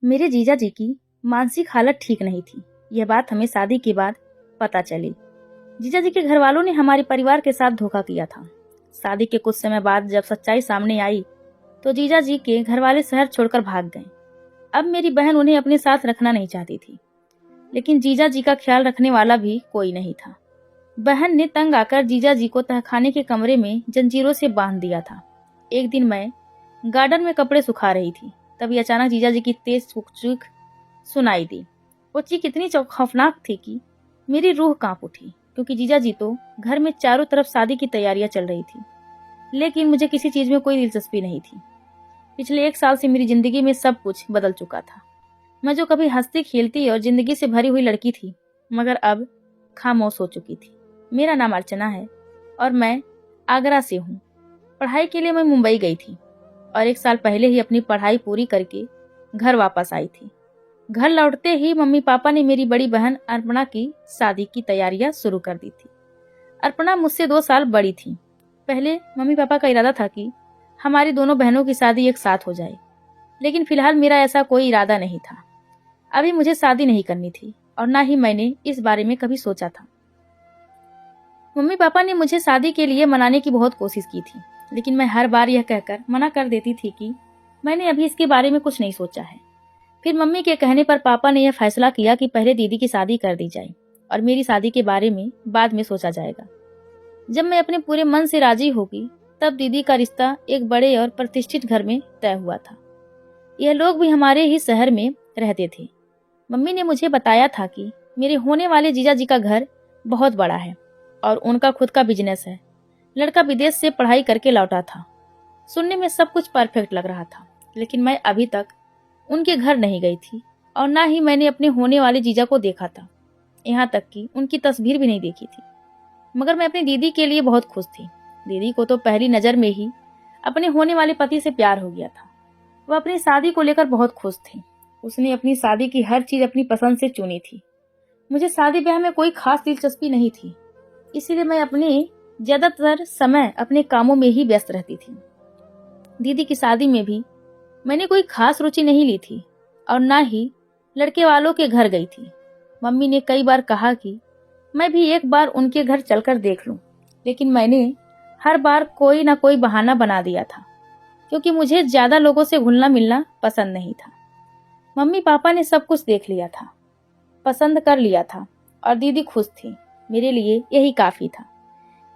मेरे जीजा जी की मानसिक हालत ठीक नहीं थी। यह बात हमें शादी के बाद पता चली। जीजा जी के घर वालों ने हमारे परिवार के साथ धोखा किया था। शादी के कुछ समय बाद जब सच्चाई सामने आई तो जीजा जी के घर वाले शहर छोड़कर भाग गए। अब मेरी बहन उन्हें अपने साथ रखना नहीं चाहती थी, लेकिन जीजा जी का ख्याल रखने वाला भी कोई नहीं था। बहन ने तंग आकर जीजा जी को तहखाने के कमरे में जंजीरों से बांध दिया था। एक दिन मैं गार्डन में कपड़े सुखा रही थी, तभी अचानक जीजा जी की तेज चीख सुनाई दी। वो चीख इतनी खौफनाक थी कि मेरी रूह कांप उठी, क्योंकि जीजा जी तो घर में चारों तरफ शादी की तैयारियां चल रही थी, लेकिन मुझे किसी चीज में कोई दिलचस्पी नहीं थी। पिछले 1 साल से मेरी जिंदगी में सब कुछ बदल चुका था। मैं जो कभी हंसती खेलती और जिंदगी से भरी हुई लड़की थी, मगर अब खामोश हो चुकी थी। मेरा नाम अर्चना है और मैं आगरा से हूँ। पढ़ाई के लिए मैं मुंबई गई थी और 1 साल पहले ही अपनी पढ़ाई पूरी करके घर वापस आई थी। घर लौटते ही मम्मी पापा ने मेरी बड़ी बहन अर्पणा की शादी की तैयारियां शुरू कर दी थी। अर्पणा मुझसे 2 साल बड़ी थी। पहले मम्मी पापा का इरादा था कि हमारी दोनों बहनों की शादी एक साथ हो जाए, लेकिन फिलहाल मेरा ऐसा कोई इरादा नहीं था। अभी मुझे शादी नहीं करनी थी और ना ही मैंने इस बारे में कभी सोचा था। मम्मी पापा ने मुझे शादी के लिए मनाने की बहुत कोशिश की थी, लेकिन मैं हर बार यह कहकर मना कर देती थी कि मैंने अभी इसके बारे में कुछ नहीं सोचा है। फिर मम्मी के कहने पर पापा ने यह फैसला किया कि पहले दीदी की शादी कर दी जाए और मेरी शादी के बारे में बाद में सोचा जाएगा। जब मैं अपने पूरे मन से राजी होगी, तब दीदी का रिश्ता एक बड़े और प्रतिष्ठित घर में तय हुआ था। यह लोग भी हमारे ही शहर में रहते थे। मम्मी ने मुझे बताया था कि मेरे होने वाले जीजा जी का घर बहुत बड़ा है और उनका खुद का बिजनेस है। लड़का विदेश से पढ़ाई करके लौटा था। सुनने में सब कुछ परफेक्ट लग रहा था, लेकिन मैं अभी तक उनके घर नहीं गई थी और ना ही मैंने अपने होने वाले जीजा को देखा था। यहाँ तक कि उनकी तस्वीर भी नहीं देखी थी। मगर मैं अपनी दीदी के लिए बहुत खुश थी। दीदी को तो पहली नजर में ही अपने होने वाले पति से प्यार हो गया था। वह अपनी शादी को लेकर बहुत खुश थी। उसने अपनी शादी की हर चीज अपनी पसंद से चुनी थी। मुझे शादी ब्याह में कोई खास दिलचस्पी नहीं थी, इसीलिए मैं अपने ज्यादातर समय अपने कामों में ही व्यस्त रहती थी। दीदी की शादी में भी मैंने कोई खास रुचि नहीं ली थी और ना ही लड़के वालों के घर गई थी। मम्मी ने कई बार कहा कि मैं भी एक बार उनके घर चलकर देख लूं, लेकिन मैंने हर बार कोई ना कोई बहाना बना दिया था, क्योंकि मुझे ज्यादा लोगों से घुलना मिलना पसंद नहीं था। मम्मी पापा ने सब कुछ देख लिया था, पसंद कर लिया था और दीदी खुश थी। मेरे लिए यही काफी था।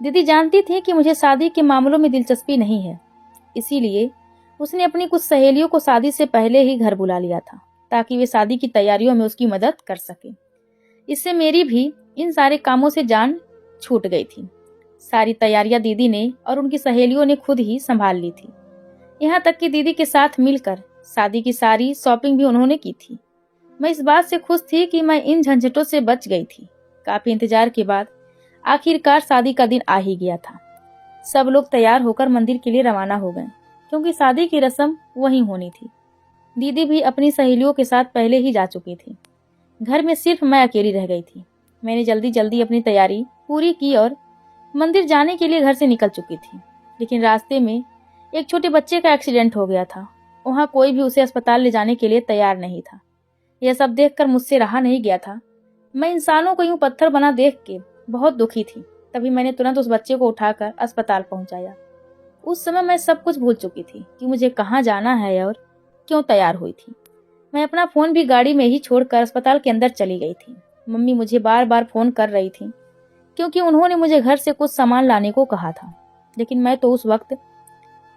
दीदी जानती थी कि मुझे शादी के मामलों में दिलचस्पी नहीं है, इसीलिए उसने अपनी कुछ सहेलियों को शादी से पहले ही घर बुला लिया था, ताकि वे शादी की तैयारियों में उसकी मदद कर सके। इससे मेरी भी इन सारे कामों से जान छूट गई थी। सारी तैयारियां दीदी ने और उनकी सहेलियों ने खुद ही संभाल ली थी। यहाँ तक कि दीदी के साथ मिलकर शादी की सारी शॉपिंग भी उन्होंने की थी। मैं इस बात से खुश थी कि मैं इन झंझटों से बच गई थी। काफी इंतजार के बाद आखिरकार शादी का दिन आ ही गया था। सब लोग तैयार होकर मंदिर के लिए रवाना हो गए, क्योंकि शादी की रस्म वहीं होनी थी। दीदी भी अपनी सहेलियों के साथ पहले ही जा चुकी थी। घर में सिर्फ मैं अकेली रह गई थी। मैंने जल्दी जल्दी अपनी तैयारी पूरी की और मंदिर जाने के लिए घर से निकल चुकी थी, लेकिन रास्ते में एक छोटे बच्चे का एक्सीडेंट हो गया था। वहां कोई भी उसे अस्पताल ले जाने के लिए तैयार नहीं था। यह सब देखकर मुझसे रहा नहीं गया था। मैं इंसानों को यूं पत्थर बना देख के बहुत दुखी थी। तभी मैंने तुरंत उस बच्चे को उठाकर अस्पताल पहुंचाया। उस समय मैं सब कुछ भूल चुकी थी कि मुझे कहाँ जाना है और क्यों तैयार हुई थी। मैं अपना फोन भी गाड़ी में ही छोड़कर अस्पताल के अंदर चली गई थी। मम्मी मुझे बार बार फोन कर रही थी, क्योंकि उन्होंने मुझे घर से कुछ सामान लाने को कहा था, लेकिन मैं तो उस वक्त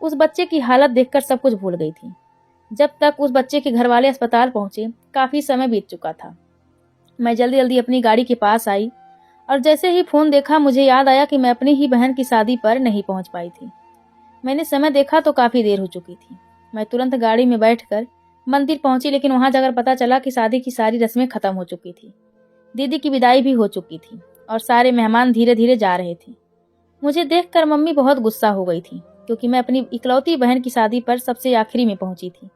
उस बच्चे की हालत देखकर सब कुछ भूल गई थी। जब तक उस बच्चे के घर वाले अस्पताल पहुंचे, काफी समय बीत चुका था। मैं जल्दी जल्दी अपनी गाड़ी के पास आई और जैसे ही फोन देखा, मुझे याद आया कि मैं अपनी ही बहन की शादी पर नहीं पहुंच पाई थी। मैंने समय देखा तो काफी देर हो चुकी थी। मैं तुरंत गाड़ी में बैठकर मंदिर पहुंची, लेकिन वहां जाकर पता चला कि शादी की सारी रस्में खत्म हो चुकी थी। दीदी की विदाई भी हो चुकी थी और सारे मेहमान धीरे धीरे जा रहे थे। मुझे देखकर मम्मी बहुत गुस्सा हो गई थी, क्योंकि मैं अपनी इकलौती बहन की शादी पर सबसे आखिरी में पहुंची थी।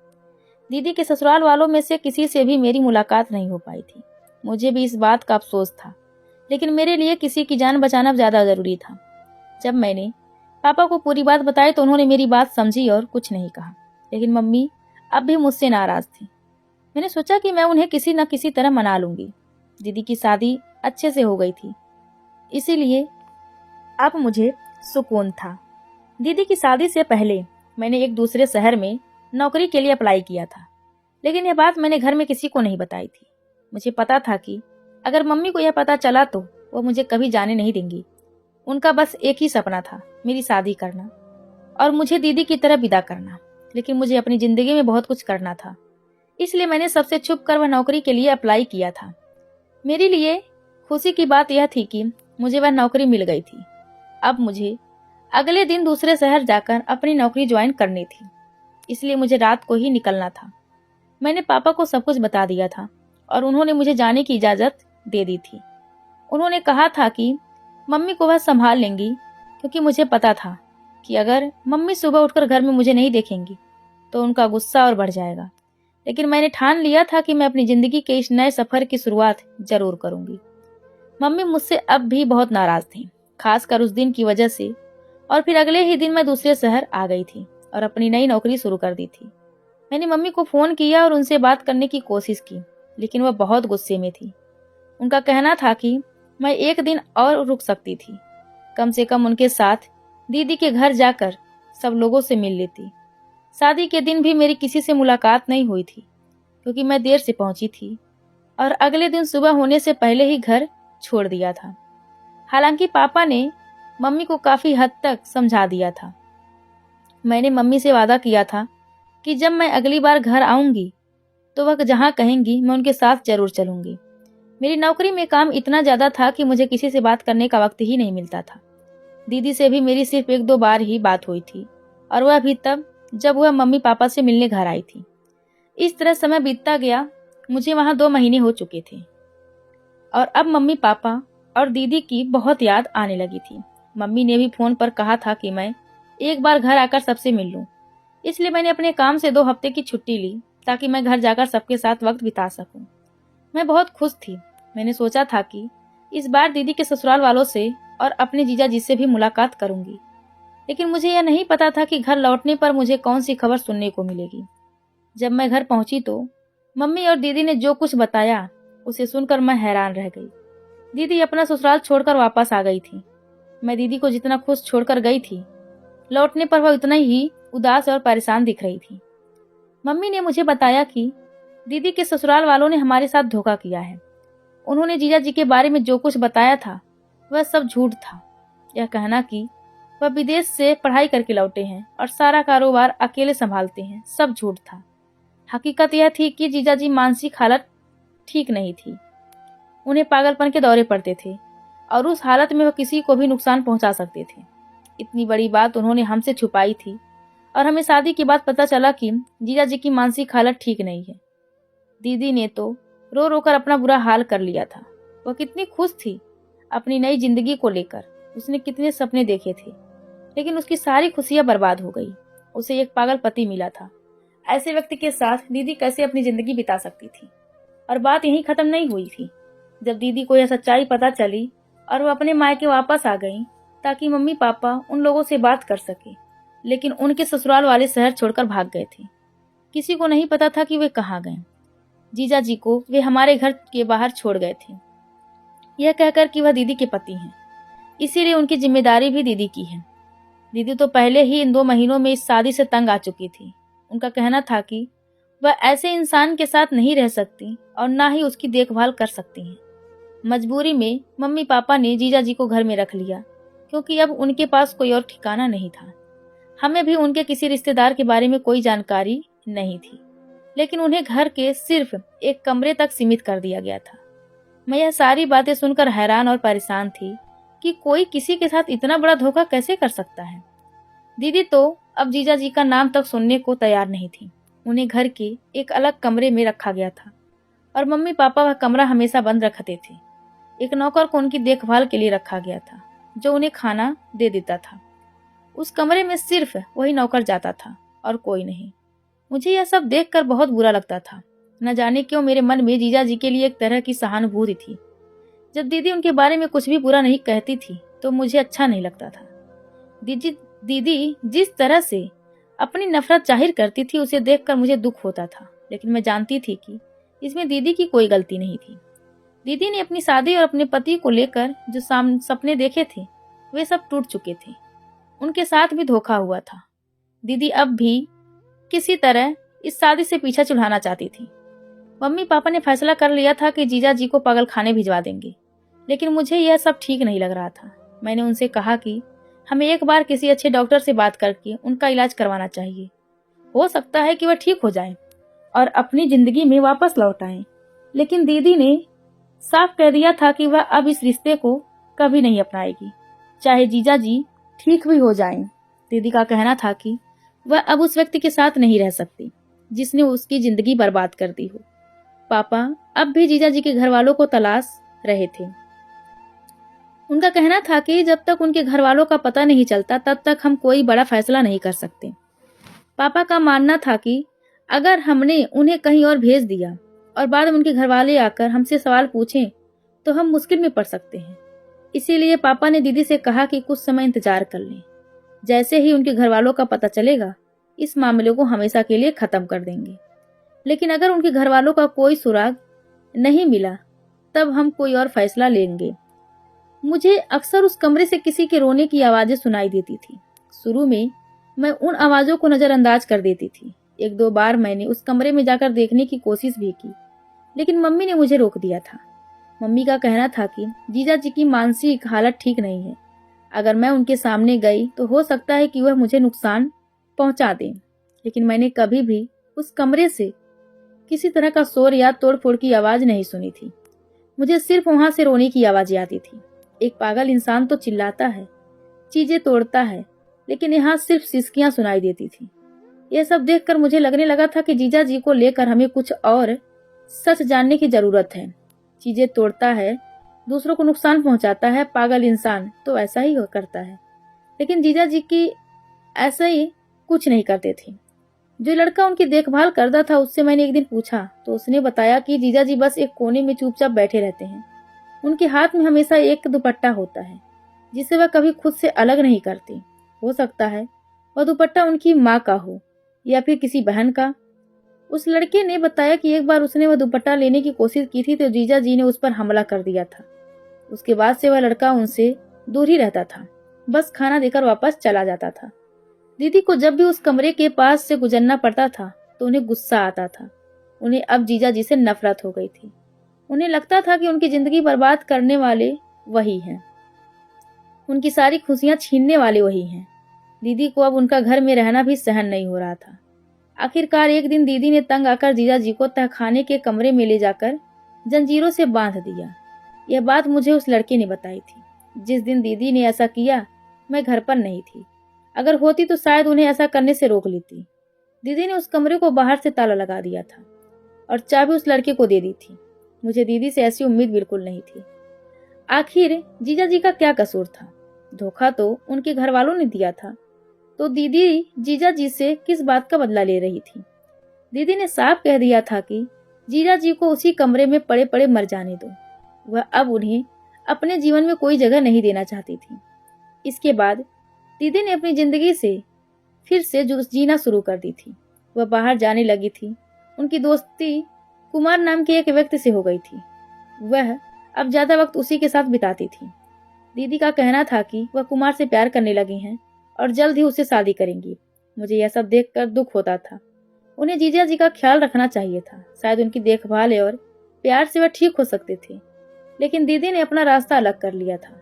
दीदी के ससुराल वालों में से किसी से भी मेरी मुलाकात नहीं हो पाई थी। मुझे भी इस बात का अफसोस था, लेकिन मेरे लिए किसी की जान बचाना ज्यादा जरूरी था। जब मैंने पापा को पूरी बात बताई तो उन्होंने मेरी बात समझी और कुछ नहीं कहा, लेकिन मम्मी अब भी मुझसे नाराज थी। मैंने सोचा कि मैं उन्हें किसी न किसी तरह मना लूंगी। दीदी की शादी अच्छे से हो गई थी, इसीलिए अब मुझे सुकून था। दीदी की शादी से पहले मैंने एक दूसरे शहर में नौकरी के लिए अप्लाई किया था, लेकिन यह बात मैंने घर में किसी को नहीं बताई थी। मुझे पता था कि अगर मम्मी को यह पता चला तो वो मुझे कभी जाने नहीं देंगी। उनका बस एक ही सपना था, मेरी शादी करना और मुझे दीदी की तरह विदा करना। लेकिन मुझे अपनी जिंदगी में बहुत कुछ करना था, इसलिए मैंने सबसे छुप कर वह नौकरी के लिए अप्लाई किया था। मेरे लिए खुशी की बात यह थी कि मुझे वह नौकरी मिल गई थी। अब मुझे अगले दिन दूसरे शहर जाकर अपनी नौकरी ज्वाइन करनी थी, इसलिए मुझे रात को ही निकलना था। मैंने पापा को सब कुछ बता दिया था और उन्होंने मुझे जाने की इजाजत दे दी थी। उन्होंने कहा था कि मम्मी को वह संभाल लेंगी, क्योंकि मुझे पता था कि अगर मम्मी सुबह उठकर घर में मुझे नहीं देखेंगी तो उनका गुस्सा और बढ़ जाएगा। लेकिन मैंने ठान लिया था कि मैं अपनी जिंदगी के इस नए सफर की शुरुआत जरूर करूंगी। मम्मी मुझसे अब भी बहुत नाराज थी, खासकर उस दिन की वजह से। और फिर अगले ही दिन मैं दूसरे शहर आ गई थी और अपनी नई नौकरी शुरू कर दी थी। मैंने मम्मी को फोन किया और उनसे बात करने की कोशिश की, लेकिन वह बहुत गुस्से में थी। उनका कहना था कि मैं एक दिन और रुक सकती थी, कम से कम उनके साथ दीदी के घर जाकर सब लोगों से मिल लेती। शादी के दिन भी मेरी किसी से मुलाकात नहीं हुई थी, क्योंकि मैं देर से पहुंची थी और अगले दिन सुबह होने से पहले ही घर छोड़ दिया था। हालांकि पापा ने मम्मी को काफी हद तक समझा दिया था। मैंने मम्मी से वादा किया था कि जब मैं अगली बार घर आऊंगी तो वह जहां कहेंगी मैं उनके साथ जरूर चलूंगी। मेरी नौकरी में काम इतना ज्यादा था कि मुझे किसी से बात करने का वक्त ही नहीं मिलता था। दीदी से भी मेरी सिर्फ 1-2 बार ही बात हुई थी, और वह भी तब जब वह मम्मी पापा से मिलने घर आई थी। इस तरह समय बीतता गया। मुझे वहां 2 महीने हो चुके थे और अब मम्मी पापा और दीदी की बहुत याद आने लगी थी। मम्मी ने भी फोन पर कहा था कि मैं एक बार घर आकर सबसे मिल लूं, इसलिए मैंने अपने काम से 2 हफ्ते की छुट्टी ली ताकि मैं घर जाकर सबके साथ वक्त बिता सकूं। मैं बहुत खुश थी। मैंने सोचा था कि इस बार दीदी के ससुराल वालों से और अपने जीजा जी से भी मुलाकात करूंगी, लेकिन मुझे यह नहीं पता था कि घर लौटने पर मुझे कौन सी खबर सुनने को मिलेगी। जब मैं घर पहुंची तो मम्मी और दीदी ने जो कुछ बताया उसे सुनकर मैं हैरान रह गई। दीदी अपना ससुराल छोड़कर वापस आ गई थी। मैं दीदी को जितना खुश छोड़कर गई थी, लौटने पर वह उतना ही उदास और परेशान दिख रही थी। मम्मी ने मुझे बताया कि दीदी के ससुराल वालों ने हमारे साथ धोखा किया है। उन्होंने जीजा जी के बारे में जो कुछ बताया था वह सब झूठ था। यह कहना कि वह विदेश से पढ़ाई करके लौटे हैं और सारा कारोबार अकेले संभालते हैं, सब झूठ था। हकीकत यह थी कि जीजा जी मानसिक हालत ठीक नहीं थी। उन्हें पागलपन के दौरे पड़ते थे और उस हालत में वह किसी को भी नुकसान पहुंचा सकते थे। इतनी बड़ी बात उन्होंने हमसे छुपाई थी और हमें शादी के बाद पता चला कि जीजा जी की मानसिक हालत ठीक नहीं है। दीदी ने तो रो रो कर अपना बुरा हाल कर लिया था। वह कितनी खुश थी अपनी नई जिंदगी को लेकर। उसने कितने सपने देखे थे, लेकिन उसकी सारी खुशियां बर्बाद हो गई। उसे एक पागल पति मिला था। ऐसे व्यक्ति के साथ दीदी कैसे अपनी जिंदगी बिता सकती थी? और बात यहीं खत्म नहीं हुई थी। जब दीदी को यह सच्चाई पता चली और वह अपने मायके वापस आ गई ताकि मम्मी पापा उन लोगों से बात कर सके, लेकिन उनके ससुराल वाले शहर छोड़कर भाग गए थे। किसी को नहीं पता था कि वे कहाँ गए। जीजा जी को वे हमारे घर के बाहर छोड़ गए थे, यह कहकर कि वह दीदी के पति हैं, इसीलिए उनकी जिम्मेदारी भी दीदी की है। दीदी तो पहले ही इन 2 महीनों में इस शादी से तंग आ चुकी थी। उनका कहना था कि वह ऐसे इंसान के साथ नहीं रह सकती और ना ही उसकी देखभाल कर सकती हैं। मजबूरी में मम्मी पापा ने जीजा जी को घर में रख लिया, क्योंकि अब उनके पास कोई और ठिकाना नहीं था। हमें भी उनके किसी रिश्तेदार के बारे में कोई जानकारी नहीं थी, लेकिन उन्हें घर के सिर्फ एक कमरे तक सीमित कर दिया गया था। मैं यह सारी बातें सुनकर हैरान और परेशान थी कि कोई किसी के साथ इतना बड़ा धोखा कैसे कर सकता है। दीदी तो अब जीजा जी का नाम तक सुनने को तैयार नहीं थी। उन्हें घर के एक अलग कमरे में रखा गया था और मम्मी पापा वह कमरा हमेशा बंद रखते थे। एक नौकर को उनकी देखभाल के लिए रखा गया था, जो उन्हें खाना दे देता था। उस कमरे में सिर्फ वही नौकर जाता था और कोई नहीं। मुझे यह सब देखकर बहुत बुरा लगता था। न जाने क्यों मेरे मन में जीजा जी के लिए एक तरह की सहानुभूति थी। जब दीदी उनके बारे में कुछ भी बुरा नहीं कहती थी तो मुझे अच्छा नहीं लगता था। दीदी जिस तरह से अपनी नफरत जाहिर करती थी उसे देखकर मुझे दुख होता था। लेकिन मैं जानती थी कि इसमें दीदी की कोई गलती नहीं थी। दीदी ने अपनी शादी और अपने पति को लेकर जो सपने देखे थे वे सब टूट चुके थे। उनके साथ भी धोखा हुआ था। दीदी अब भी किसी तरह इस शादी से पीछा छुड़ाना चाहती थी। मम्मी पापा ने फैसला कर लिया था कि जीजा जी को पागल खाने भिजवा देंगे, लेकिन मुझे यह सब ठीक नहीं लग रहा था। मैंने उनसे कहा कि हमें एक बार किसी अच्छे डॉक्टर से बात करके उनका इलाज करवाना चाहिए। हो सकता है कि वह ठीक हो जाए और अपनी जिंदगी में वापस लौट आए। लेकिन दीदी ने साफ कह दिया था कि वह अब इस रिश्ते को कभी नहीं अपनाएगी, चाहे जीजा जी ठीक भी हो जाएं। दीदी का कहना था कि वह अब उस व्यक्ति के साथ नहीं रह सकती जिसने उसकी जिंदगी बर्बाद कर दी हो। पापा अब भी जीजा जी के घर वालों को तलाश रहे थे। उनका कहना था कि जब तक उनके घर वालों का पता नहीं चलता तब तक हम कोई बड़ा फैसला नहीं कर सकते। पापा का मानना था कि अगर हमने उन्हें कहीं और भेज दिया और बाद में उनके घर वाले आकर हमसे सवाल पूछें तो हम मुश्किल में पड़ सकते हैं। इसीलिए पापा ने दीदी से कहा कि कुछ समय इंतजार कर लें। जैसे ही उनके घर वालों का पता चलेगा इस मामले को हमेशा के लिए खत्म कर देंगे। लेकिन अगर उनके घर वालों का कोई सुराग नहीं मिला तब हम कोई और फैसला लेंगे। मुझे अक्सर उस कमरे से किसी के रोने की आवाजें सुनाई देती थी। शुरू में मैं उन आवाजों को नजरअंदाज कर देती थी। एक दो बार मैंने उस कमरे में जाकर देखने की कोशिश भी की, लेकिन मम्मी ने मुझे रोक दिया था। मम्मी का कहना था कि जीजा जी की मानसिक हालत ठीक नहीं है। अगर मैं उनके सामने गई तो हो सकता है कि वह मुझे नुकसान पहुंचा दें। लेकिन मैंने कभी भी उस कमरे से किसी तरह का शोर या तोड़फोड़ की आवाज नहीं सुनी थी। मुझे सिर्फ वहां से रोने की आवाजें आती थी। एक पागल इंसान तो चिल्लाता है, चीजें तोड़ता है, लेकिन यहाँ सिर्फ सिसकियां सुनाई देती थी। यह सब देखकर मुझे लगने लगा था कि जीजा जी को लेकर हमें कुछ और सच जानने की जरूरत है। चीजें तोड़ता है, दूसरों को नुकसान पहुंचाता है, पागल इंसान तो ऐसा ही करता है। लेकिन जीजा जी की ऐसा ही कुछ नहीं करते थे। जो लड़का उनकी देखभाल करता था उससे मैंने एक दिन पूछा तो उसने बताया कि जीजा जी बस एक कोने में चुपचाप बैठे रहते हैं। उनके हाथ में हमेशा एक दुपट्टा होता है जिसे वह कभी खुद से अलग नहीं करते। हो सकता है वह दुपट्टा उनकी माँ का हो या फिर किसी बहन का। उस लड़के ने बताया कि एक बार उसने वह दुपट्टा लेने की कोशिश की थी तो जीजा जी ने उस पर हमला कर दिया था। उसके बाद से वह लड़का उनसे दूर ही रहता था, बस खाना देकर वापस चला जाता था। दीदी को जब भी उस कमरे के पास से गुजरना पड़ता था तो उन्हें गुस्सा आता था। उन्हें अब जीजा जी से नफरत हो गई थी। उन्हें लगता था कि उनकी जिंदगी बर्बाद करने वाले वही हैं, उनकी सारी खुशियां छीनने वाले वही हैं। दीदी को अब उनका घर में रहना भी सहन नहीं हो रहा था। आखिरकार एक दिन दीदी ने तंग आकर जीजा जी को तहखाने के कमरे में ले जाकर जंजीरों से बांध दिया। यह बात मुझे उस लड़के ने बताई थी। जिस दिन दीदी ने ऐसा किया मैं घर पर नहीं थी। अगर होती तो शायद उन्हें ऐसा करने से रोक लेती। दीदी ने उस कमरे को बाहर से ताला लगा दिया था और चाबी उस लड़के को दे दी थी। मुझे दीदी से ऐसी उम्मीद बिल्कुल नहीं थी। आखिर जीजा जी का क्या कसूर था? धोखा तो उनके घर वालों ने दिया था, तो दीदी जीजा जी से किस बात का बदला ले रही थी? दीदी ने साफ कह दिया था कि जीजा जी को उसी कमरे में पड़े पड़े मर जाने दो। वह अब उन्हें अपने जीवन में कोई जगह नहीं देना चाहती थी। इसके बाद दीदी ने अपनी जिंदगी से फिर से जीना शुरू कर दी थी। वह बाहर जाने लगी थी। उनकी दोस्ती कुमार नाम के एक व्यक्ति से हो गई थी। वह अब ज्यादा वक्त उसी के साथ बिताती थी। दीदी का कहना था कि वह कुमार से प्यार करने लगी हैं और जल्द ही उससे शादी करेंगी। मुझे यह सब देखकर दुख होता था। उन्हें जीजा जी का ख्याल रखना चाहिए था। शायद उनकी देखभाल और प्यार से वह ठीक हो सकते थे, लेकिन दीदी ने अपना रास्ता अलग कर लिया था।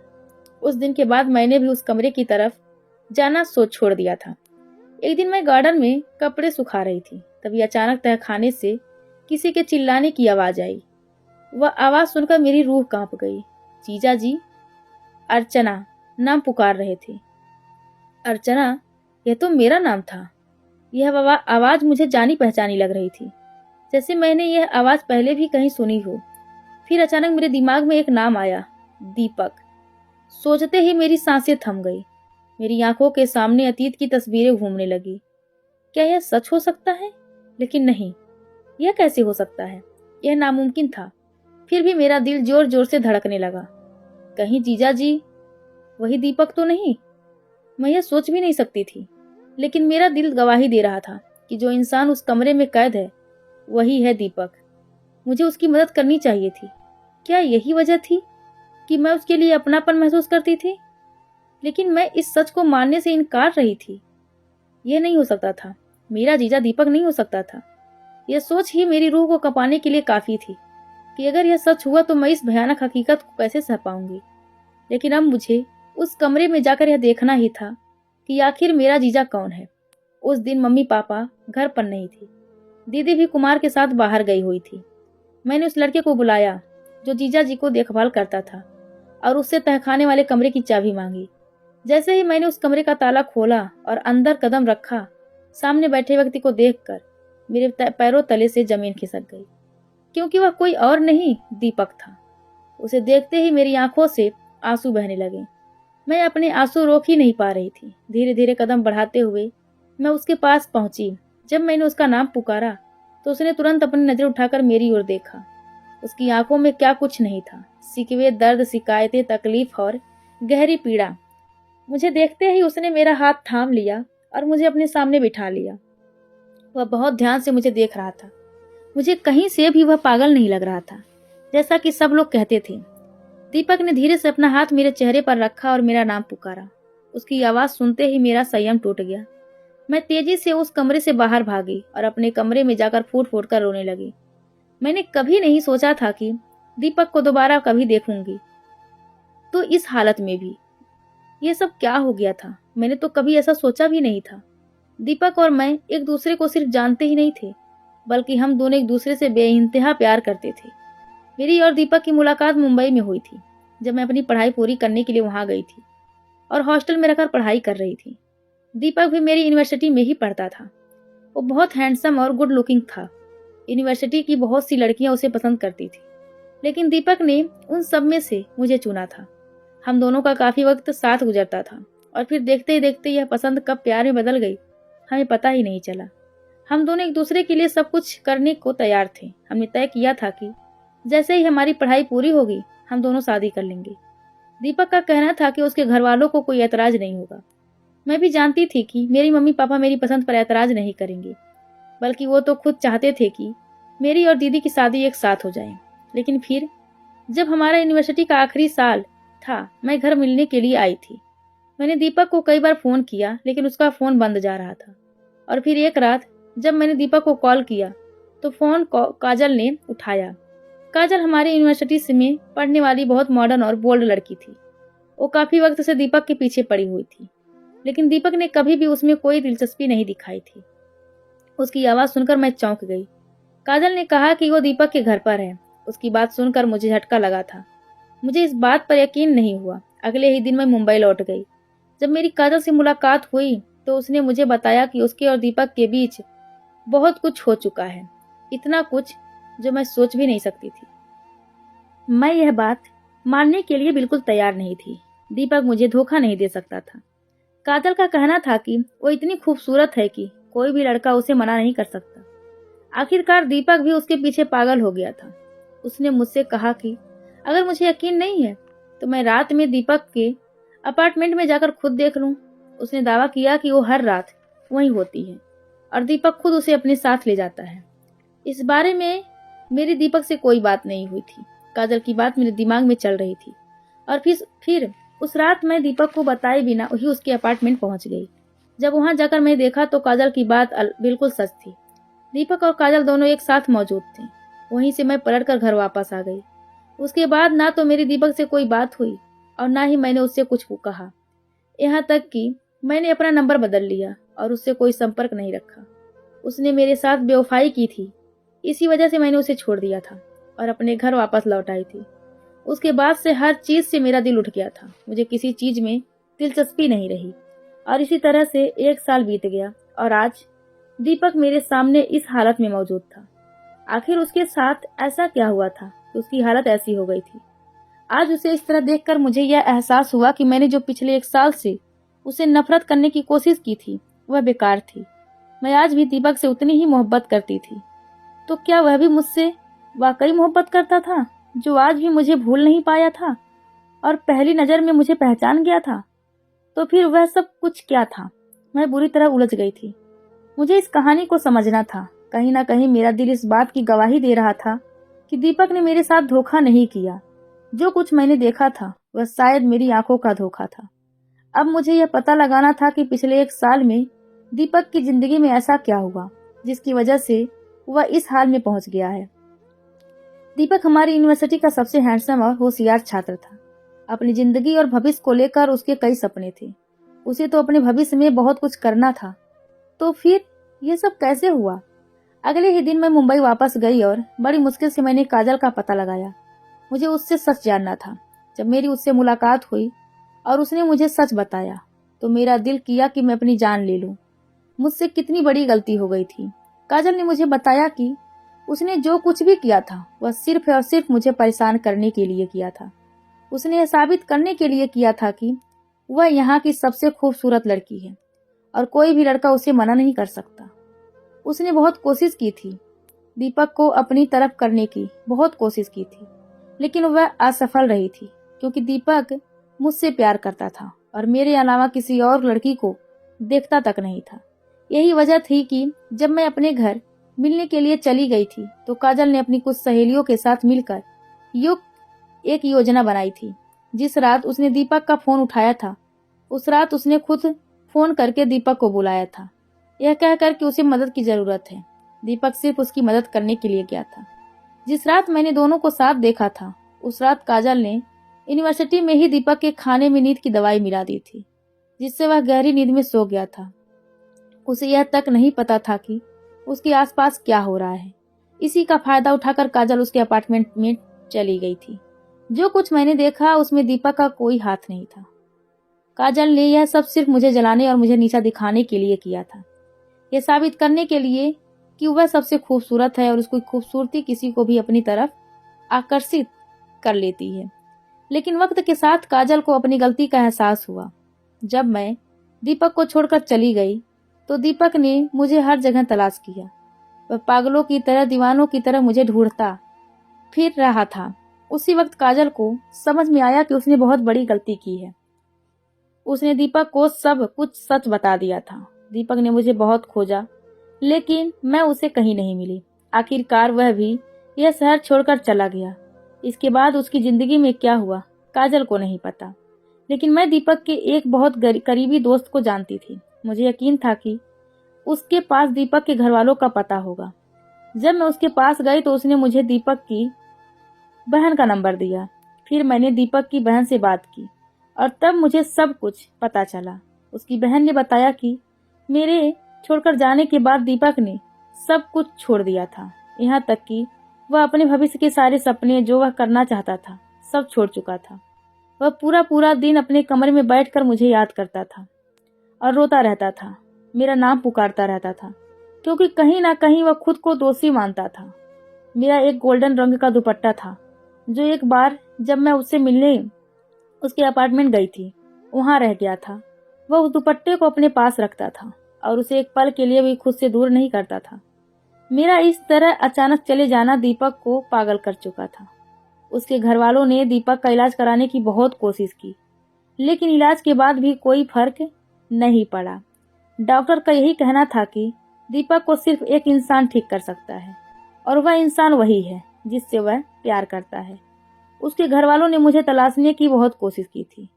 उस दिन के बाद मैंने भी उस कमरे की तरफ जाना छोड़ दिया था। एक दिन मैं गार्डन में कपड़े सुखा रही थी, तभी अचानक तहखाने से किसी के चिल्लाने की आवाज आई। वह आवाज सुनकर मेरी रूह कांप गई। जीजा जी अर्चना नाम पुकार रहे थे। अर्चना, यह तो मेरा नाम था। यह आवाज मुझे जानी पहचानी लग रही थी, जैसे मैंने यह आवाज पहले भी कहीं सुनी हो। फिर अचानक मेरे दिमाग में एक नाम आया, दीपक। सोचते ही मेरी सांसें थम गई। मेरी आंखों के सामने अतीत की तस्वीरें घूमने लगी। क्या यह सच हो सकता है? लेकिन नहीं, यह कैसे हो सकता है? यह नामुमकिन था। फिर भी मेरा दिल जोर जोर से धड़कने लगा। कहीं जीजा जी वही दीपक तो नहीं? मैं यह सोच भी नहीं सकती थी, लेकिन मेरा दिल गवाही दे रहा था कि जो इंसान उस कमरे में कैद है वही है दीपक। मुझे उसकी मदद करनी चाहिए थी। क्या यही वजह थी कि मैं उसके लिए अपनापन महसूस करती थी? लेकिन मैं इस सच को मानने से इनकार रही थी। यह नहीं हो सकता था। मेरा जीजा दीपक नहीं हो सकता था। यह सोच ही मेरी रूह को कँपाने के लिए काफी थी कि अगर यह सच हुआ तो मैं इस भयानक हकीकत को कैसे सह पाऊंगी। लेकिन अब मुझे उस कमरे में जाकर यह देखना ही था कि आखिर मेरा जीजा कौन है। उस दिन मम्मी पापा घर पर नहीं थी। दीदी भी कुमार के साथ बाहर गई हुई थी। मैंने उस लड़के को बुलाया जो जीजा जी को देखभाल करता था और उससे तहखाने वाले कमरे की चाबी मांगी। जैसे ही मैंने उस कमरे का ताला खोला और अंदर कदम रखा, सामने बैठे व्यक्ति को देखकर मेरे पैरों तले से जमीन खिसक गई, क्योंकि वह कोई और नहीं दीपक था। उसे देखते ही मेरी आंखों से आंसू बहने लगे। मैं अपने आंसू रोक ही नहीं पा रही थी। धीरे धीरे कदम बढ़ाते हुए मैं उसके पास पहुंची। जब मैंने उसका नाम पुकारा तो उसने तुरंत अपनी नजर उठाकर मेरी ओर देखा। उसकी आंखों में क्या कुछ नहीं था, सिकवे, दर्द, शिकायतें, तकलीफ और गहरी पीड़ा। मुझे देखते ही उसने मेरा हाथ थाम लिया और मुझे अपने सामने बिठा लिया। वह बहुत ध्यान से मुझे देख रहा था। मुझे कहीं से भी वह पागल नहीं लग रहा था, जैसा कि सब लोग कहते थे। दीपक ने धीरे से अपना हाथ मेरे चेहरे पर रखा और मेरा नाम पुकारा। उसकी आवाज सुनते ही मेरा संयम टूट गया। मैं तेजी से उस कमरे से बाहर भागी और अपने कमरे में जाकर फूट फूट कर रोने लगी। मैंने कभी नहीं सोचा था कि दीपक को दोबारा कभी देखूंगी, तो इस हालत में भी। ये सब क्या हो गया था? मैंने तो कभी ऐसा सोचा भी नहीं था। दीपक और मैं एक दूसरे को सिर्फ जानते ही नहीं थे, बल्कि हम दोनों एक दूसरे से बेइंतहा प्यार करते थे। मेरी और दीपक की मुलाकात मुंबई में हुई थी, जब मैं अपनी पढ़ाई पूरी करने के लिए वहां गई थी और हॉस्टल में रहकर पढ़ाई कर रही थी। दीपक भी मेरी यूनिवर्सिटी में ही पढ़ता था। वो बहुत हैंडसम और गुड लुकिंग था। यूनिवर्सिटी की बहुत सी लड़कियां उसे पसंद करती थी, लेकिन दीपक ने उन सब में से मुझे चुना था। हम दोनों का काफी वक्त साथ गुजरता था और फिर देखते ही देखते यह पसंद कब प्यार में बदल गई, हमें पता ही नहीं चला। हम दोनों एक दूसरे के लिए सब कुछ करने को तैयार थे। हमने तय किया था कि जैसे ही हमारी पढ़ाई पूरी होगी, हम दोनों शादी कर लेंगे। दीपक का कहना था कि उसके घर वालों को कोई ऐतराज नहीं होगा। मैं भी जानती थी कि मेरी मम्मी पापा मेरी पसंद पर ऐतराज नहीं करेंगे, बल्कि वो तो खुद चाहते थे कि मेरी और दीदी की शादी एक साथ हो जाए। लेकिन फिर जब हमारा यूनिवर्सिटी का आखिरी साल था, मैं घर मिलने के लिए आई थी। मैंने दीपक को कई बार फोन किया, लेकिन उसका फोन बंद जा रहा था। और फिर एक रात जब मैंने दीपक को कॉल किया तो फोन काजल ने उठाया। काजल हमारे यूनिवर्सिटी से में पढ़ने वाली बहुत मॉडर्न और बोल्ड लड़की थी। वो काफी वक्त से दीपक के पीछे पड़ी हुई थी, लेकिन दीपक ने कभी भी उसमें कोई दिलचस्पी नहीं दिखाई थी। उसकी आवाज सुनकर मैं चौंक गई। काजल ने कहा कि वो दीपक के घर पर है। उसकी बात सुनकर मुझे झटका लगा था। मुझे इस बात पर यकीन नहीं हुआ। अगले ही दिन मैं मुंबई लौट गई। जब मेरी काजल से मुलाकात हुई तो उसने मुझे बताया कि उसके और दीपक के बीच बहुत कुछ हो चुका है, इतना कुछ जो मैं सोच भी नहीं सकती थी। मैं यह बात मानने के लिए बिल्कुल तैयार नहीं थी। दीपक मुझे धोखा नहीं दे सकता था। काजल का कहना था कि वो इतनी खूबसूरत है कि कोई भी लड़का उसे मना नहीं कर सकता। आखिरकार दीपक भी उसके पीछे पागल हो गया था। उसने मुझसे कहा कि अगर मुझे यकीन नहीं है तो मैं रात में दीपक के अपार्टमेंट में जाकर खुद देख लूं। उसने दावा किया कि वो हर रात वहीं होती है और दीपक खुद उसे अपने साथ ले जाता है। इस बारे में मेरी दीपक से कोई बात नहीं हुई थी। काजल की बात मेरे दिमाग में चल रही थी और फिर उस रात मैं दीपक को बताए बिना ही उसके अपार्टमेंट पहुंच गई। जब वहां जाकर मैं देखा तो काजल की बात बिल्कुल सच थी। दीपक और काजल दोनों एक साथ मौजूद थे। वहीं से मैं पलटकर घर वापस आ गई। उसके बाद ना तो मेरी दीपक से कोई बात हुई और ना ही मैंने उससे कुछ कहा। यहाँ तक कि मैंने अपना नंबर बदल लिया और उससे कोई संपर्क नहीं रखा। उसने मेरे साथ बेवफाई की थी, इसी वजह से मैंने उसे छोड़ दिया था और अपने घर वापस लौट आई थी। उसके बाद से हर चीज से मेरा दिल उठ गया था। मुझे किसी चीज में दिलचस्पी नहीं रही और इसी तरह से एक साल बीत गया और आज दीपक मेरे सामने इस हालत में मौजूद था। आखिर उसके साथ ऐसा क्या हुआ था कि उसकी हालत ऐसी हो गई थी? आज उसे इस तरह देखकर मुझे यह एहसास हुआ कि मैंने जो पिछले एक साल से उसे नफरत करने की कोशिश की थी वह बेकार थी। मैं आज भी दीपक से उतनी ही मोहब्बत करती थी। तो क्या वह भी मुझसे वाकई मोहब्बत करता था, जो आज भी मुझे भूल नहीं पाया था और पहली नजर में मुझे पहचान गया था? तो फिर वह सब कुछ क्या था? मैं बुरी तरह उलझ गई थी। मुझे इस कहानी को समझना था। कहीं ना कहीं मेरा दिल इस बात की गवाही दे रहा था कि दीपक ने मेरे साथ धोखा नहीं किया। जो कुछ मैंने देखा था वह शायद मेरी आंखों का धोखा था। अब मुझे यह पता लगाना था कि पिछले 1 साल में दीपक की जिंदगी में ऐसा क्या हुआ जिसकी वजह से वह इस हाल में पहुंच गया है। दीपक हमारी यूनिवर्सिटी का सबसे हैंडसम और होशियार छात्र था। अपनी जिंदगी और भविष्य को लेकर उसके कई सपने थे। उसे तो अपने भविष्य में बहुत कुछ करना था। तो फिर यह सब कैसे हुआ? अगले ही दिन मैं मुंबई वापस गई और बड़ी मुश्किल से मैंने काजल का पता लगाया। मुझे उससे सच जानना था। जब मेरी उससे मुलाकात हुई और उसने मुझे सच बताया तो मेरा दिल किया कि मैं अपनी जान ले लूं। मुझसे कितनी बड़ी गलती हो गई थी। काजल ने मुझे बताया कि उसने जो कुछ भी किया था वह सिर्फ और सिर्फ मुझे परेशान करने के लिए किया था। उसने यह साबित करने के लिए किया था कि वह यहाँ की सबसे खूबसूरत लड़की है और कोई भी लड़का उसे मना नहीं कर सकता। उसने बहुत कोशिश की थी, दीपक को अपनी तरफ करने की बहुत कोशिश की थी, लेकिन वह असफल रही थी क्योंकि दीपक मुझसे प्यार करता था और मेरे अलावा किसी और लड़की को देखता तक नहीं था। यही वजह थी कि जब मैं अपने घर मिलने के लिए चली गई थी तो काजल ने अपनी कुछ सहेलियों के साथ मिलकर एक योजना बनाई थी। जिस रात उसने दीपक का फोन उठाया था उस रात उसने खुद फोन करके दीपक को बुलाया था, यह कहकर कि उसे मदद की जरूरत है। दीपक सिर्फ उसकी मदद करने के लिए गया था। जिस रात मैंने दोनों को साथ देखा था उस रात काजल ने यूनिवर्सिटी में ही दीपक के खाने में नींद की दवाई मिला दी थी, जिससे वह गहरी नींद में सो गया था। उसे यह तक नहीं पता था कि उसके आसपास क्या हो रहा है। इसी का फायदा उठाकर काजल उसके अपार्टमेंट में चली गई थी। जो कुछ मैंने देखा उसमें दीपक का कोई हाथ नहीं था। काजल ने यह सब सिर्फ मुझे जलाने और मुझे नीचा दिखाने के लिए किया था, यह साबित करने के लिए कि वह सबसे खूबसूरत है और उसकी खूबसूरती किसी को भी अपनी तरफ आकर्षित कर लेती है। लेकिन वक्त के साथ काजल को अपनी गलती का एहसास हुआ। जब मैं दीपक को छोड़कर चली गई तो दीपक ने मुझे हर जगह तलाश किया। वह पागलों की तरह, दीवानों की तरह मुझे ढूंढता फिर रहा था। उसी वक्त काजल को समझ में आया कि उसने बहुत बड़ी गलती की है। उसने दीपक को सब कुछ सच बता दिया था। दीपक ने मुझे बहुत खोजा लेकिन मैं उसे कहीं नहीं मिली। आखिरकार वह भी यह शहर छोड़कर चला गया। इसके बाद उसकी जिंदगी में क्या हुआ काजल को नहीं पता, लेकिन मैं दीपक के एक बहुत करीबी दोस्त को जानती थी। मुझे यकीन था कि उसके पास दीपक के घर वालों का पता होगा। जब मैं उसके पास गई तो उसने मुझे दीपक की बहन का नंबर दिया। फिर मैंने दीपक की बहन से बात की और तब मुझे सब कुछ पता चला। उसकी बहन ने बताया कि मेरे छोड़कर जाने के बाद दीपक ने सब कुछ छोड़ दिया था, यहाँ तक कि वह अपने भविष्य के सारे सपने जो वह करना चाहता था सब छोड़ चुका था। वह पूरा पूरा दिन अपने कमरे में बैठकर मुझे याद करता था और रोता रहता था, मेरा नाम पुकारता रहता था क्योंकि कहीं ना कहीं वह खुद को दोषी मानता था। मेरा एक गोल्डन रंग का दुपट्टा था जो एक बार जब मैं उससे मिलने उसके अपार्टमेंट गई थी वहां रह गया था। वह उस दुपट्टे को अपने पास रखता था और उसे एक पल के लिए भी खुद से दूर नहीं करता था। मेरा इस तरह अचानक चले जाना दीपक को पागल कर चुका था। उसके घर वालों ने दीपक का इलाज कराने की बहुत कोशिश की, लेकिन इलाज के बाद भी कोई फर्क नहीं पड़ा। डॉक्टर का यही कहना था कि दीपक को सिर्फ एक इंसान ठीक कर सकता है और वह इंसान वही है जिससे वह प्यार करता है। उसके घर वालों ने मुझे तलाशने की बहुत कोशिश की थी,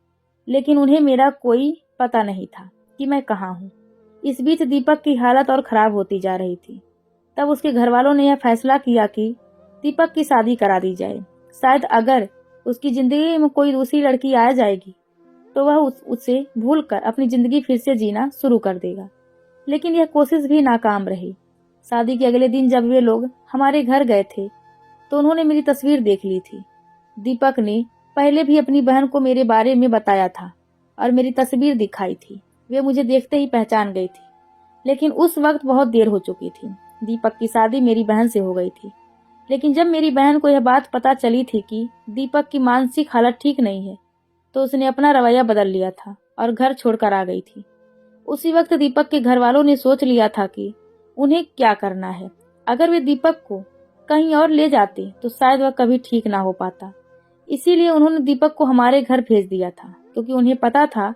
लेकिन उन्हें मेरा कोई पता नहीं था कि मैं कहाँ हूँ। इस बीच दीपक की हालत और खराब होती जा रही थी। तब उसके घर वालों ने यह फैसला किया कि दीपक की शादी करा दी जाए। शायद अगर उसकी जिंदगी में कोई दूसरी लड़की आ जाएगी तो वह उसे भूलकर अपनी जिंदगी फिर से जीना शुरू कर देगा। लेकिन यह कोशिश भी नाकाम रही। शादी के अगले दिन जब वे लोग हमारे घर गए थे तो उन्होंने मेरी तस्वीर देख ली थी। दीपक ने पहले भी अपनी बहन को मेरे बारे में बताया था और मेरी तस्वीर दिखाई थी। वे मुझे देखते ही पहचान गई थी, लेकिन उस वक्त बहुत देर हो चुकी थी। दीपक की शादी मेरी बहन से हो गई थी, लेकिन जब मेरी बहन को यह बात पता चली थी कि दीपक की मानसिक हालत ठीक नहीं है तो उसने अपना रवैया बदल लिया था और घर छोड़कर आ गई थी। उसी वक्त दीपक के घर वालों ने सोच लिया था कि उन्हें क्या करना है। अगर वे दीपक को कहीं और ले जाते तो शायद वह कभी ठीक ना हो पाता। इसीलिए उन्होंने दीपक को हमारे घर भेज दिया था, क्योंकि उन्हें पता था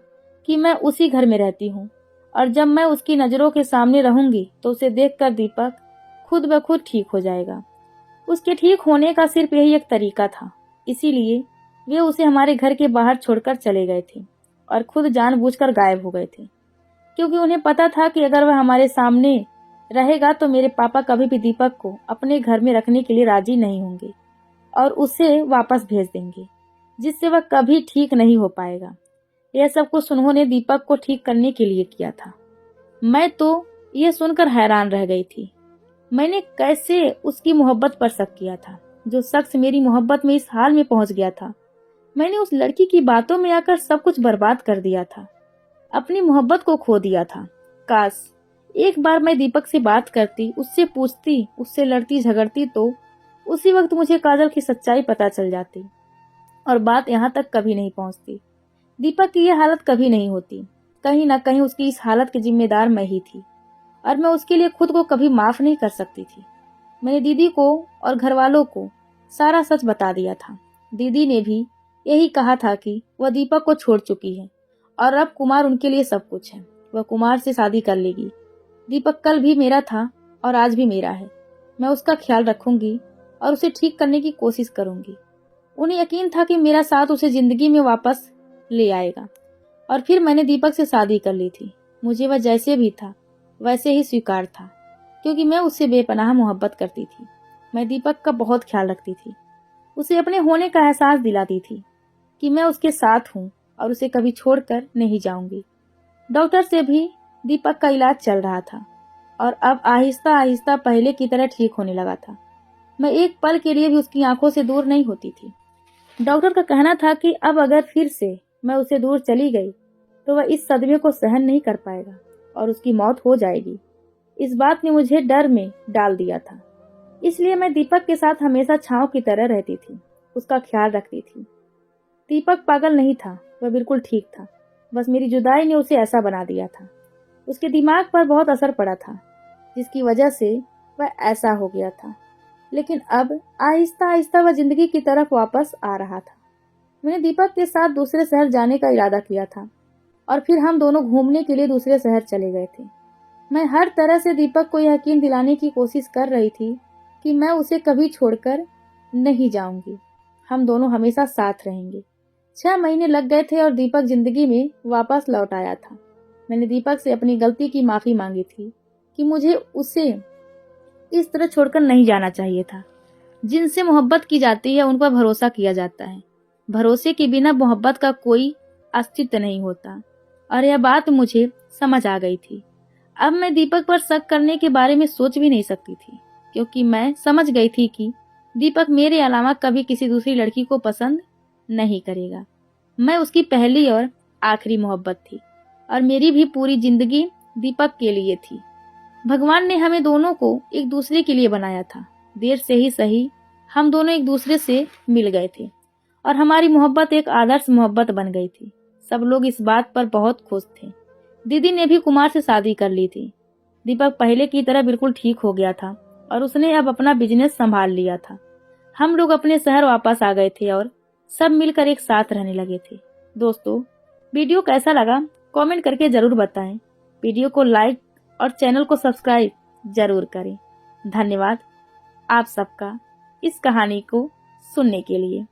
कि मैं उसी घर में रहती हूँ और जब मैं उसकी नजरों के सामने रहूंगी तो उसे देखकर दीपक खुद ब खुद ठीक हो जाएगा। उसके ठीक होने का सिर्फ यही एक तरीका था, इसीलिए वे उसे हमारे घर के बाहर छोड़कर चले गए थे और खुद जानबूझकर गायब हो गए थे, क्योंकि उन्हें पता था कि अगर वह हमारे सामने रहेगा तो मेरे पापा कभी भी दीपक को अपने घर में रखने के लिए राजी नहीं होंगे और उसे वापस भेज देंगे, जिससे वह कभी ठीक नहीं हो पाएगा। यह सब कुछ उन्होंने दीपक को ठीक करने के लिए किया था। मैं तो यह सुनकर हैरान रह गई थी। मैंने कैसे उसकी मोहब्बत पर शक किया था। जो शख्स मेरी मोहब्बत में इस हाल में पहुंच गया था, मैंने उस लड़की की बातों में आकर सब कुछ बर्बाद कर दिया था, अपनी मोहब्बत को खो दिया था। काश एक बार मैं दीपक से बात करती, उससे पूछती, उससे लड़ती झगड़ती तो उसी वक्त मुझे काजल की सच्चाई पता चल जाती और बात यहाँ तक कभी नहीं पहुँचती। दीपक की यह हालत कभी नहीं होती। कहीं न कहीं उसकी इस हालत की जिम्मेदार मैं ही थी और मैं उसके लिए खुद को कभी माफ नहीं कर सकती थी। मैंने दीदी को और घर वालों को सारा सच बता दिया था। दीदी ने भी यही कहा था कि वह दीपक को छोड़ चुकी है और अब कुमार उनके लिए सब कुछ है। वह कुमार से शादी कर लेगी। दीपक कल भी मेरा था और आज भी मेरा है। मैं उसका ख्याल रखूंगी और उसे ठीक करने की कोशिश करूंगी। उन्हें यकीन था कि मेरा साथ उसे जिंदगी में वापस ले आएगा और फिर मैंने दीपक से शादी कर ली थी। मुझे वह जैसे भी था वैसे ही स्वीकार था, क्योंकि मैं उससे बेपनाह मोहब्बत करती थी। मैं दीपक का बहुत ख्याल रखती थी, उसे अपने होने का एहसास दिलाती थी कि मैं उसके साथ हूँ और उसे कभी छोड़कर नहीं जाऊंगी। डॉक्टर से भी दीपक का इलाज चल रहा था और अब आहिस्ता आहिस्ता पहले की तरह ठीक होने लगा था। मैं एक पल के लिए भी उसकी आंखों से दूर नहीं होती थी। डॉक्टर का कहना था कि अब अगर फिर से मैं उसे दूर चली गई तो वह इस सदमे को सहन नहीं कर पाएगा और उसकी मौत हो जाएगी। इस बात ने मुझे डर में डाल दिया था, इसलिए मैं दीपक के साथ हमेशा छांव की तरह रहती थी, उसका ख्याल रखती थी। दीपक पागल नहीं था, वह बिल्कुल ठीक था। बस मेरी जुदाई ने उसे ऐसा बना दिया था। उसके दिमाग पर बहुत असर पड़ा था, जिसकी वजह से वह ऐसा हो गया था। लेकिन अब आहिस्ता आहिस्ता वह जिंदगी की तरफ वापस आ रहा था। मैंने दीपक के साथ दूसरे शहर जाने का इरादा किया था और फिर हम दोनों घूमने के लिए दूसरे शहर चले गए थे। मैं हर तरह से दीपक को यह यकीन दिलाने की कोशिश कर रही थी कि मैं उसे कभी छोड़कर नहीं जाऊंगी, हम दोनों हमेशा साथ रहेंगे। 6 महीने लग गए थे और दीपक जिंदगी में वापस लौट आया था। मैंने दीपक से अपनी गलती की माफी मांगी थी कि मुझे उसे इस तरह छोड़कर नहीं जाना चाहिए था। जिनसे मोहब्बत की जाती है उन पर भरोसा किया जाता है। भरोसे के बिना मोहब्बत का कोई अस्तित्व नहीं होता और यह बात मुझे समझ आ गई थी। अब मैं दीपक पर शक करने के बारे में सोच भी नहीं सकती थी, क्योंकि मैं समझ गई थी कि दीपक मेरे अलावा कभी किसी दूसरी लड़की को पसंद नहीं करेगा। मैं उसकी पहली और आखिरी मोहब्बत थी और मेरी भी पूरी जिंदगी दीपक के लिए थी। भगवान ने हमें दोनों को एक दूसरे के लिए बनाया था। देर से ही सही हम दोनों एक दूसरे से मिल गए थे और हमारी मोहब्बत एक आदर्श मोहब्बत बन गई थी। सब लोग इस बात पर बहुत खुश थे। दीदी ने भी कुमार से शादी कर ली थी। दीपक पहले की तरह बिल्कुल ठीक हो गया था और उसने अब अपना बिजनेस संभाल लिया था। हम लोग अपने शहर वापस आ गए थे और सब मिलकर एक साथ रहने लगे थे। दोस्तों, वीडियो कैसा लगा कमेंट करके जरूर बताएं। वीडियो को लाइक और चैनल को सब्सक्राइब जरूर करें। धन्यवाद आप सबका इस कहानी को सुनने के लिए।